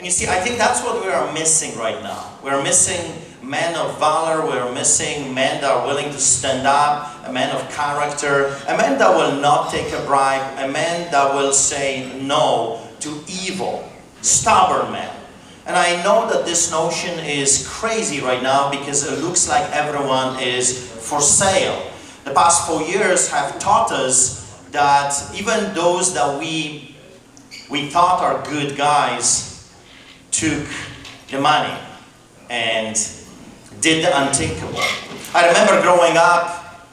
And you see, I think that's what we are missing right now. We're missing men of valor, we're missing men that are willing to stand up, a man of character, a man that will not take a bribe, a man that will say no to evil, stubborn man. And I know that this notion is crazy right now because it looks like everyone is for sale. The past 4 years have taught us that even those that we thought are good guys took the money and did the unthinkable. I remember growing up,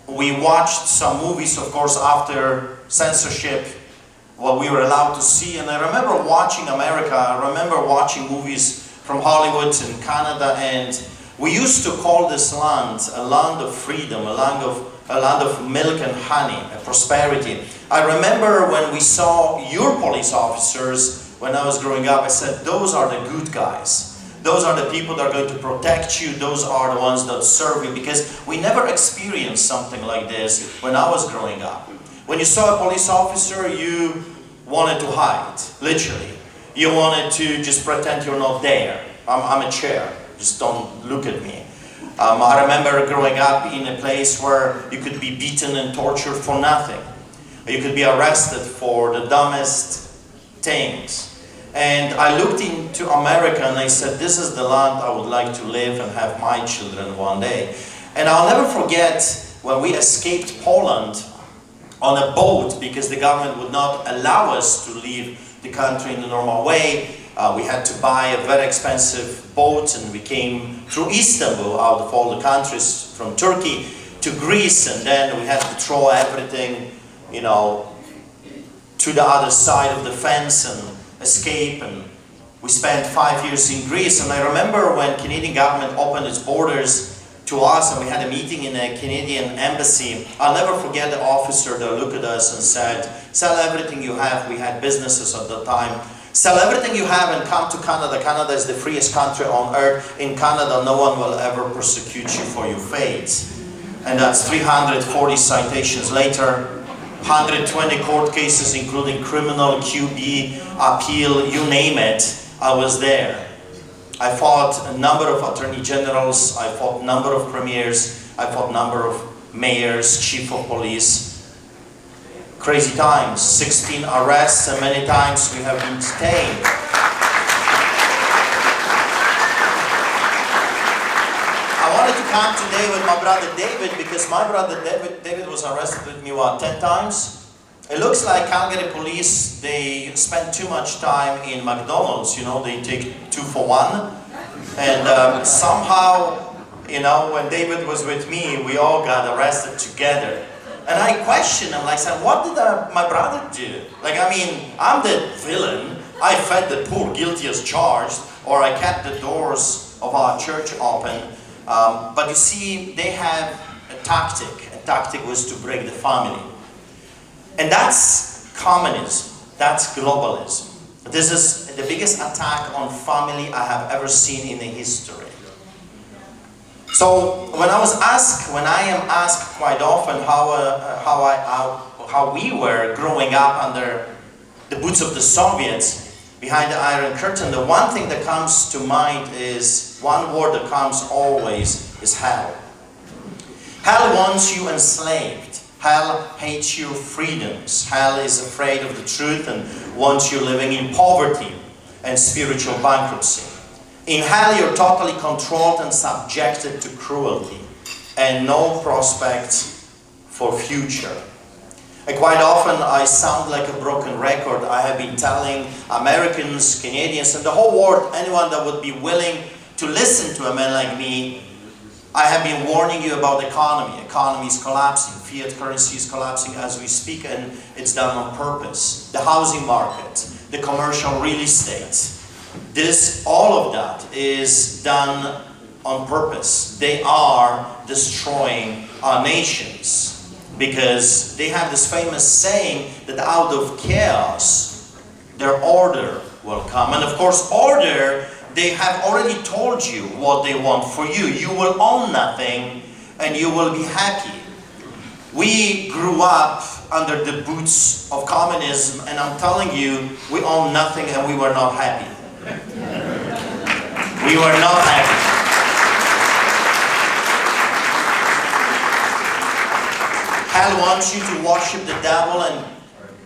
we watched some movies, of course, after censorship, what we were allowed to see. And I remember watching America, I remember watching movies from Hollywood and Canada, and we used to call this land a land of freedom, a land of milk and honey, a prosperity. I remember when we saw your police officers, when I was growing up, I said, those are the good guys. Those are the people that are going to protect you. Those are the ones that serve you. Because we never experienced something like this when I was growing up. When you saw a police officer, you wanted to hide, literally. You wanted to just pretend you're not there. I'm a chair. Just don't look at me. I remember growing up in a place where you could be beaten and tortured for nothing. You could be arrested for the dumbest things. And I looked into America and I said, this is the land I would like to live and have my children one day. And I'll never forget when we escaped Poland on a boat because the government would not allow us to leave the country in the normal way. We had to buy a very expensive boat, and we came through Istanbul, out of all the countries, from Turkey to Greece, and then we had to throw everything, you know, to the other side of the fence and escape. And we spent 5 years in Greece. And I remember when Canadian government opened its borders to us and we had a meeting in a Canadian embassy, I'll never forget the officer that looked at us and said, sell everything you have. We had businesses at the time. Sell everything you have and come to Canada. Canada is the freest country on earth. In Canada, no one will ever persecute you for your faith. And that's 340 citations later. 120 court cases, including criminal, QB, appeal, you name it, I was there. I fought a number of attorney generals, I fought a number of premiers, I fought a number of mayors, chief of police. Crazy times, 16 arrests, and many times we have been detained. I wanted to come today with my brother David because my brother David was arrested with me, 10 times? It looks like Calgary police, they spend too much time in McDonald's, you know, they take 2 for 1. And somehow, you know, when David was with me, we all got arrested together. And I questioned him, like, I said, what did my brother do? Like, I mean, I'm the villain. I fed the poor, guilty as charged, or I kept the doors of our church open. But you see, they have a tactic. A tactic was to break the family. And that's communism. That's globalism. This is the biggest attack on family I have ever seen in the history. So when I am asked quite often how we were growing up under the boots of the Soviets, behind the Iron Curtain, the one thing that comes to mind is, one word that comes always, is hell. Hell wants you enslaved. Hell hates your freedoms. Hell is afraid of the truth and wants you living in poverty and spiritual bankruptcy. In hell, you're totally controlled and subjected to cruelty and no prospects for future. And quite often, I sound like a broken record. I have been telling Americans, Canadians, and the whole world, anyone that would be willing to listen to a man like me, I have been warning you about the economy. Economy is collapsing. Fiat currency is collapsing as we speak, and it's done on purpose. The housing market, the commercial real estate, all of that is done on purpose. They are destroying our nations because they have this famous saying that out of chaos, their order will come. And of course, order, they have already told you what they want for you. You will own nothing and you will be happy. We grew up under the boots of communism, and I'm telling you, we own nothing and we were not happy. We were not happy. Hell wants you to worship the devil and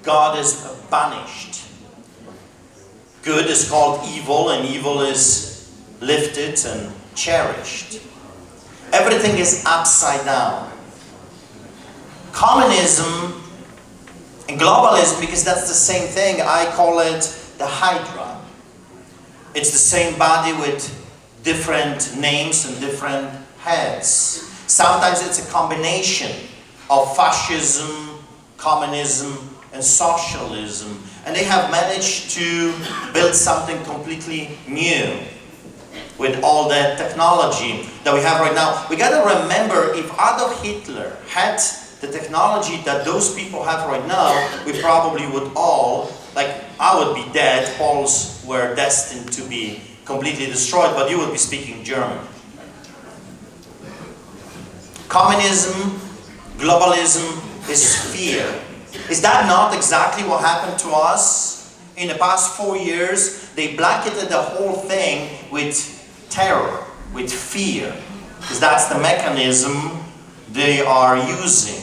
God is banished. Good is called evil and evil is lifted and cherished. Everything is upside down. Communism and globalism, because that's the same thing, I call it the Hydra. It's the same body with different names and different heads. Sometimes it's a combination of fascism, communism, and socialism. And they have managed to build something completely new with all that technology that we have right now. We gotta remember, if Adolf Hitler had the technology that those people have right now, we probably would all, like I would be dead, Poles were destined to be completely destroyed, but you would be speaking German. Communism, globalism is fear. Is that not exactly what happened to us? In the past 4 years, they blanketed the whole thing with terror, with fear. Because that's the mechanism they are using.